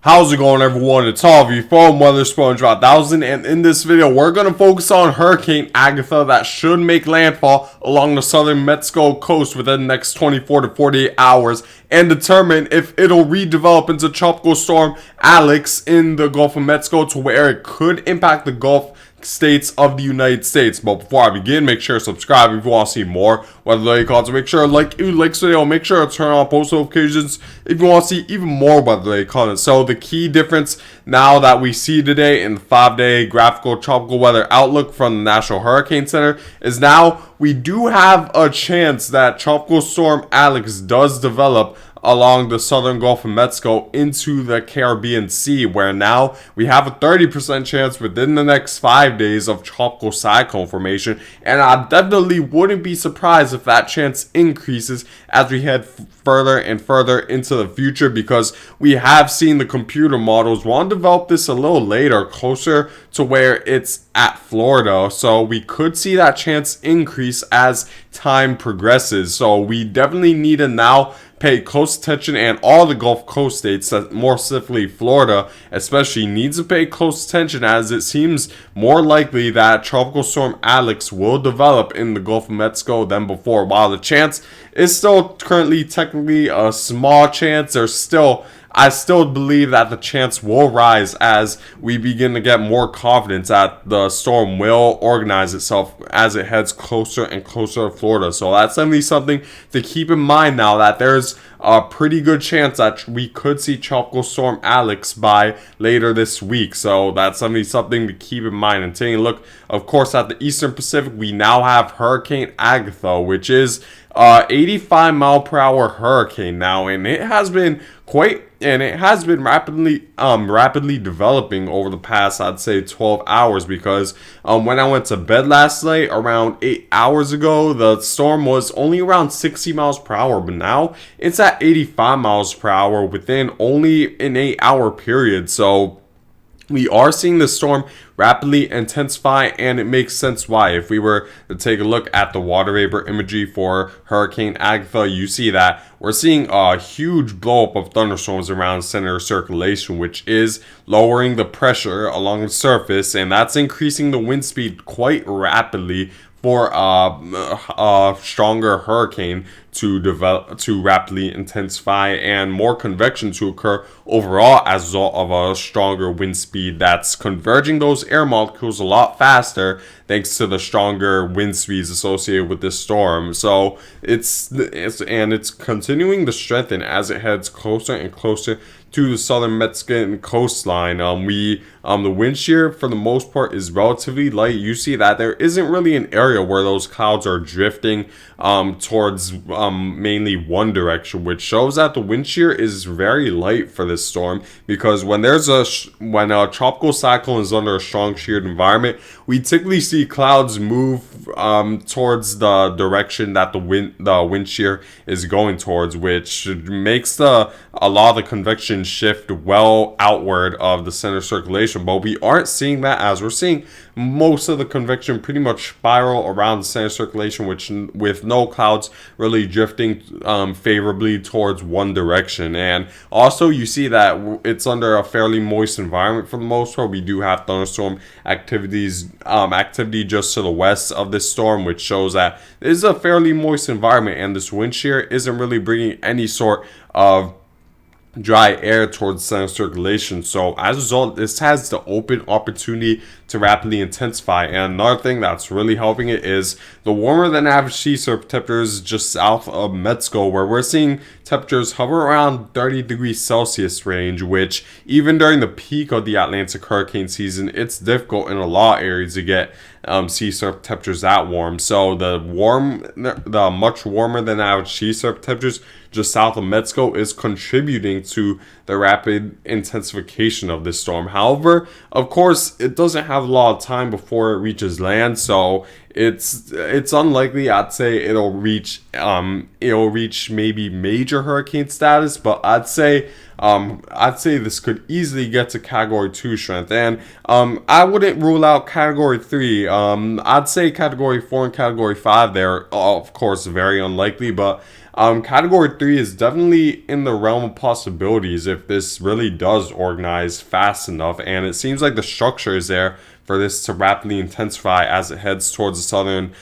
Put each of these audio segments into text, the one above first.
How's it going, everyone? It's Harvey from Weather Sponge 1000, and in this video we're going to focus on Hurricane Agatha that should make landfall along the southern Mexico coast within the next 24 to 48 hours and determine if it'll redevelop into Tropical Storm Alex in the Gulf of Mexico to where it could impact the Gulf states of the United States. But before I begin, make sure to subscribe if you want to see more weather-related content. Make sure to like this video. Make sure to turn on post notifications if you want to see even more weather-related content. So the key difference now that we see today in the 5-day graphical tropical weather outlook from the National Hurricane Center is now we do have a chance that Tropical Storm Alex does develop along the southern Gulf of Mexico into the Caribbean Sea, where now we have a 30% chance within the next 5 days of tropical cyclone formation, and I definitely wouldn't be surprised if that chance increases as we head further and further into the future, because we have seen the computer models want to develop this a little later, closer to where it's at Florida, so we could see that chance increase as time progresses. So we definitely need to now pay close attention, and all the Gulf Coast states, more specifically Florida especially, needs to pay close attention, as it seems more likely that Tropical Storm Alex will develop in the Gulf of Mexico than before. While the chance is still currently technically a small chance, I still believe that the chance will rise as we begin to get more confidence that the storm will organize itself as it heads closer and closer to Florida. So that's definitely something to keep in mind now, that there's a pretty good chance that we could see Tropical Storm Alex by later this week. So that's definitely something to keep in mind. And taking a look, of course, at the Eastern Pacific, we now have Hurricane Agatha, which is 85 mile per hour hurricane now, and it has been rapidly developing over the past, I'd say, 12 hours, because when I went to bed last night around 8 hours ago, the storm was only around 60 miles per hour, but now it's at 85 miles per hour within only an 8-hour period. So we are seeing the storm rapidly intensify, and it makes sense why. If we were to take a look at the water vapor imagery for Hurricane Agatha, you see that we're seeing a huge blowup of thunderstorms around center circulation, which is lowering the pressure along the surface, and that's increasing the wind speed quite rapidly for a stronger hurricane to develop, to rapidly intensify, and more convection to occur overall as a result of a stronger wind speed that's converging those air molecules a lot faster thanks to the stronger wind speeds associated with this storm. So it's continuing to strengthen as it heads closer and closer to the southern Mexican coastline. The wind shear for the most part is relatively light. You see that there isn't really an area where those clouds are drifting towards mainly one direction, which shows that the wind shear is very light for this storm, because when a tropical cyclone is under a strong sheared environment, we typically see clouds move towards the direction that the wind shear is going towards, which makes a lot of the convection shift well outward of the center circulation. But we aren't seeing that, as we're seeing most of the convection pretty much spiral around the center circulation, which with no clouds really drifting favorably towards one direction. And also you see that it's under a fairly moist environment for the most part. We do have thunderstorm activity just to the west of this storm, which shows that this is a fairly moist environment, and this wind shear isn't really bringing any sort of dry air towards center circulation. So as a result, this has the open opportunity to rapidly intensify. And another thing that's really helping it is the warmer than average sea surface temperatures just south of Mexico, where we're seeing temperatures hover around 30 degrees Celsius range, which even during the peak of the Atlantic hurricane season, it's difficult in a lot of areas to get sea surface temperatures that warm. So the much warmer than average sea surface temperatures just south of Mexico is contributing to the rapid intensification of this storm. However, of course, it doesn't have a lot of time before it reaches land, so it's unlikely. I'd say it'll reach maybe major hurricane status, but I'd say this could easily get to Category 2 strength, and I wouldn't rule out Category 3. I'd say Category 4 and Category 5 there, of course, very unlikely, but Category 3 is definitely in the realm of possibilities if this really does organize fast enough, and it seems like the structure is there for this to rapidly intensify as it heads towards the southern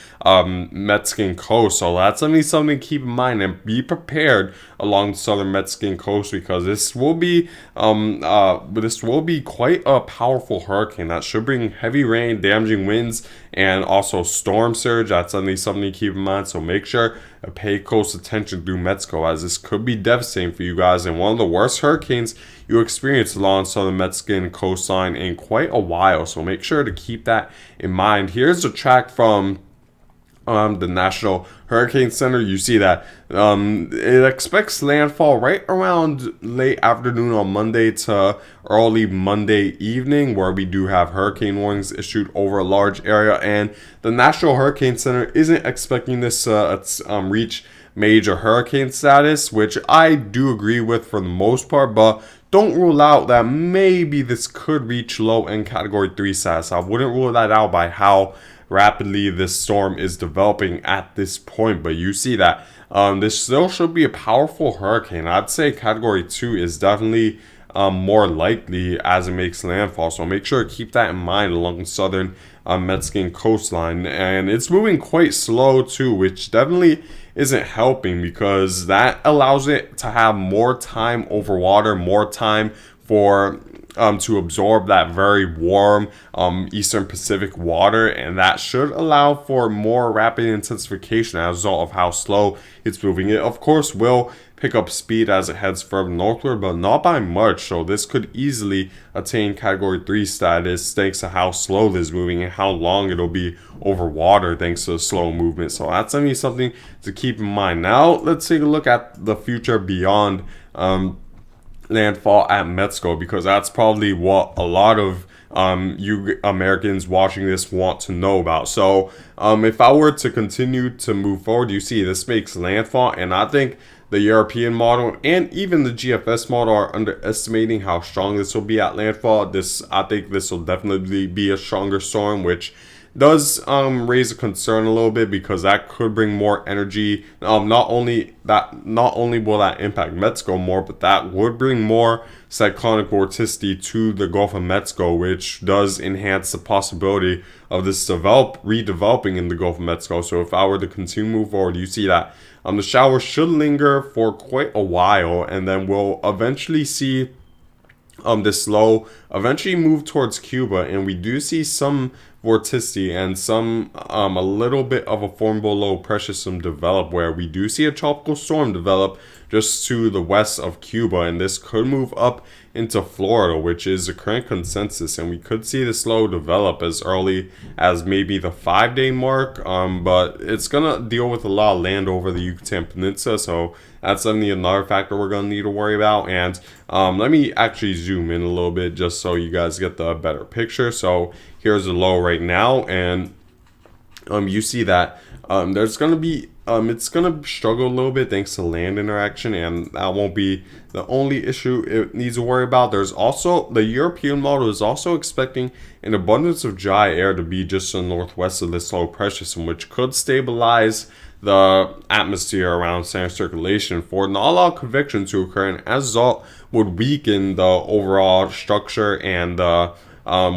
Mexican coast. So that's something to keep in mind, and be prepared along the southern Mexican coast, because this will be quite a powerful hurricane that should bring heavy rain, damaging winds, and also storm surge. That's something to keep in mind. So make sure to pay close attention through Mexico, as this could be devastating for you guys, and one of the worst hurricanes you experienced along southern Mexican coastline in quite a while. So make sure to keep that in mind. Here's a track from the National Hurricane Center. You see that it expects landfall right around late afternoon on Monday to early Monday evening, where we do have hurricane warnings issued over a large area, and the National Hurricane Center isn't expecting this reach major hurricane status, which I do agree with for the most part, but don't rule out that maybe this could reach low-end Category 3 status. I wouldn't rule that out by how rapidly this storm is developing at this point, but you see that this still should be a powerful hurricane. I'd say Category 2 is definitely more likely as it makes landfall, so make sure to keep that in mind along the southern Mexican coastline. And it's moving quite slow too, which definitely isn't helping, because that allows it to have more time over water, more time for to absorb that very warm Eastern Pacific water, and that should allow for more rapid intensification as a result of how slow it's moving. It of course will pick up speed as it heads further northward, but not by much, so this could easily attain Category 3 status thanks to how slow this is moving and how long it'll be over water thanks to the slow movement. So that's something to keep in mind. Now let's take a look at the future beyond landfall at Mexico, because that's probably what a lot of you Americans watching this want to know about. So if I were to continue to move forward, you see this makes landfall, and I think the European model and even the GFS model are underestimating how strong this will be at landfall. I think this will definitely be a stronger storm, which does raise a concern a little bit, because that could bring more energy. Not only will that impact Mexico more, but that would bring more cyclonic vorticity to the Gulf of Mexico, which does enhance the possibility of this redeveloping in the Gulf of Mexico. So if I were to continue to move forward, you see that the shower should linger for quite a while, and then we'll eventually see this low eventually move towards Cuba, and we do see some vorticity and some a little bit of a formable low pressure system develop, where we do see a tropical storm develop just to the west of Cuba, and this could move up into Florida, which is the current consensus, and we could see this low develop as early as maybe the 5-day mark, but it's gonna deal with a lot of land over the Yucatan Peninsula, so that's definitely another factor we're gonna need to worry about. And let me actually zoom in a little bit just so you guys get the better picture. So here's the low right now, and you see that there's gonna be it's gonna struggle a little bit thanks to land interaction, and that won't be the only issue it needs to worry about. There's also the European model is also expecting an abundance of dry air to be just to the northwest of this low pressure system, which could stabilize the atmosphere around center circulation for not a lot of convection to occur, and as a result would weaken the overall structure and the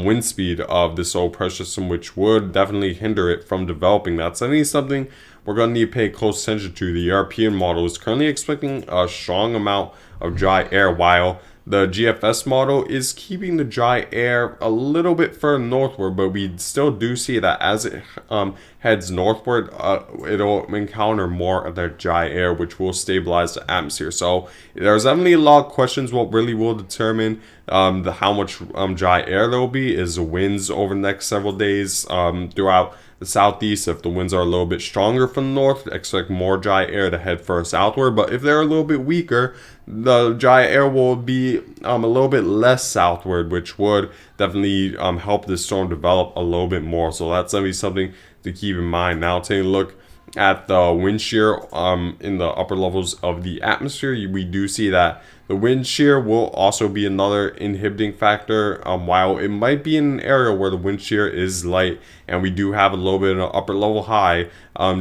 wind speed of this low pressure system, which would definitely hinder it from developing. That's something we're going to need to pay close attention to. The European model is currently expecting a strong amount of dry air, while the GFS model is keeping the dry air a little bit further northward, but we still do see that as it heads northward, it'll encounter more of that dry air, which will stabilize the atmosphere. So there's definitely a lot of questions. What really will determine how much dry air there will be is the winds over the next several days throughout the southeast. If the winds are a little bit stronger from the north, expect more dry air to head further southward, but if they're a little bit weaker, the dry air will be a little bit less southward, which would definitely help this storm develop a little bit more. So that's going to be something to keep in mind. Now taking a look at the wind shear in the upper levels of the atmosphere, we do see that the wind shear will also be another inhibiting factor. While it might be in an area where the wind shear is light, and we do have a little bit of an upper level high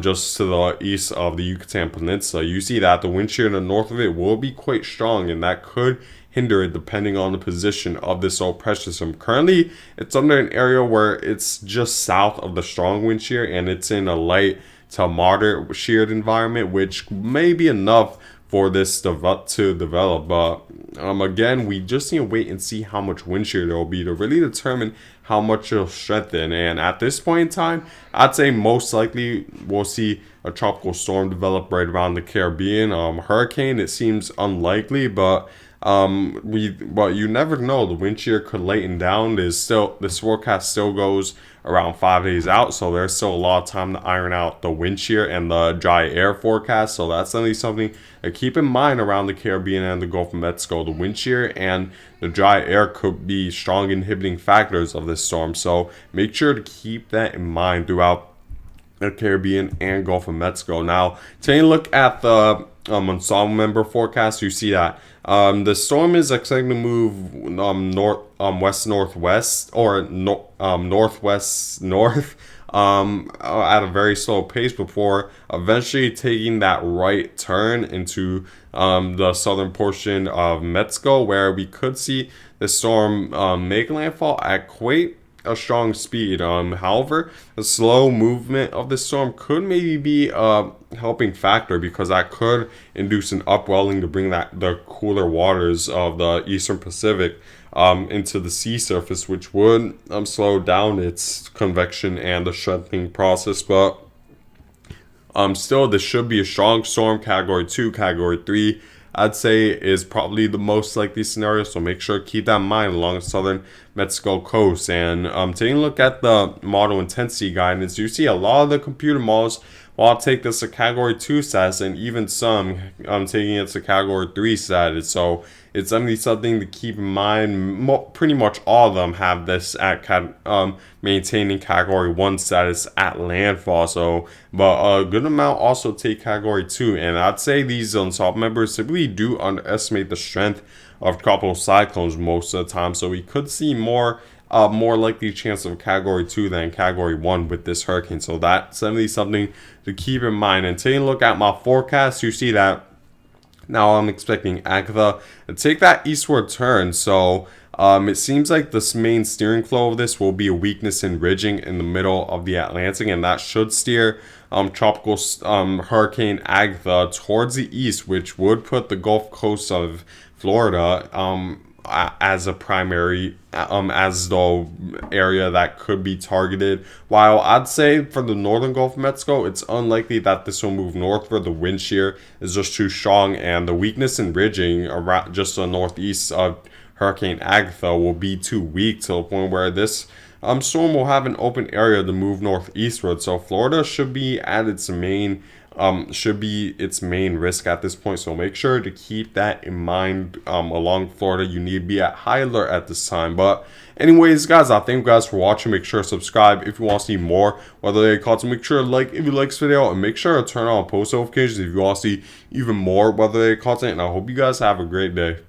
just to the east of the Yucatan Peninsula, you see that the wind shear in the north of it will be quite strong, and that could hinder it depending on the position of this low pressure system. Currently, it's under an area where it's just south of the strong wind shear, and it's in a light to moderate sheared environment, which may be enough for this to develop. But again, we just need to wait and see how much wind shear there will be to really determine how much it'll strengthen. And at this point in time, I'd say most likely we'll see a tropical storm develop right around the Caribbean. Hurricane, it seems unlikely, but you never know. The wind shear could lighten down. This forecast still goes around 5 days out, so there's still a lot of time to iron out the wind shear and the dry air forecast. So that's definitely something to keep in mind around the Caribbean and the Gulf of Mexico. The wind shear and the dry air could be strong inhibiting factors of this storm, so make sure to keep that in mind throughout the Caribbean and Gulf of Mexico. Now, taking a look at the ensemble member forecast, you see that the storm is expected to move west northwest or northwest north at a very slow pace before eventually taking that right turn into the southern portion of Mexico, where we could see the storm make landfall at quite a strong speed. However, the slow movement of the storm could maybe be a helping factor, because that could induce an upwelling to bring the cooler waters of the eastern Pacific into the sea surface, which would slow down its convection and the strengthening process. But still, this should be a strong storm. Category 2, Category 3, I'd say is probably the most likely scenario, so make sure to keep that in mind along the southern Mexico coast. And taking a look at the model intensity guidance, you see a lot of the computer models will take this to Category 2 status, and even some taking it to Category 3 status. So it's definitely something to keep in mind. Pretty much all of them have this at maintaining Category 1 status at landfall. So, but a good amount also take Category 2. And I'd say these ensemble members typically do underestimate the strength of tropical cyclones most of the time. So we could see more likely chance of Category 2 than Category 1 with this hurricane. So that's definitely something to keep in mind. And taking a look at my forecast, you see that now I'm expecting Agatha to take that eastward turn. So it seems like this main steering flow of this will be a weakness in ridging in the middle of the Atlantic, and that should steer tropical Hurricane Agatha towards the east, which would put the Gulf Coast of Florida as a primary, as the area that could be targeted. While I'd say for the northern Gulf of Mexico, it's unlikely that this will move northward. The wind shear is just too strong, and the weakness in ridging around just the northeast of Hurricane Agatha will be too weak to the point where this storm will have an open area to move northeastward. So Florida should be at its main risk at this point. So make sure to keep that in mind. Along Florida, you need to be at high alert at this time. But anyways, guys, I thank you guys for watching. Make sure to subscribe if you want to see more weather content. Make sure to like if you like this video, and make sure to turn on post notifications if you want to see even more weather content. And I hope you guys have a great day.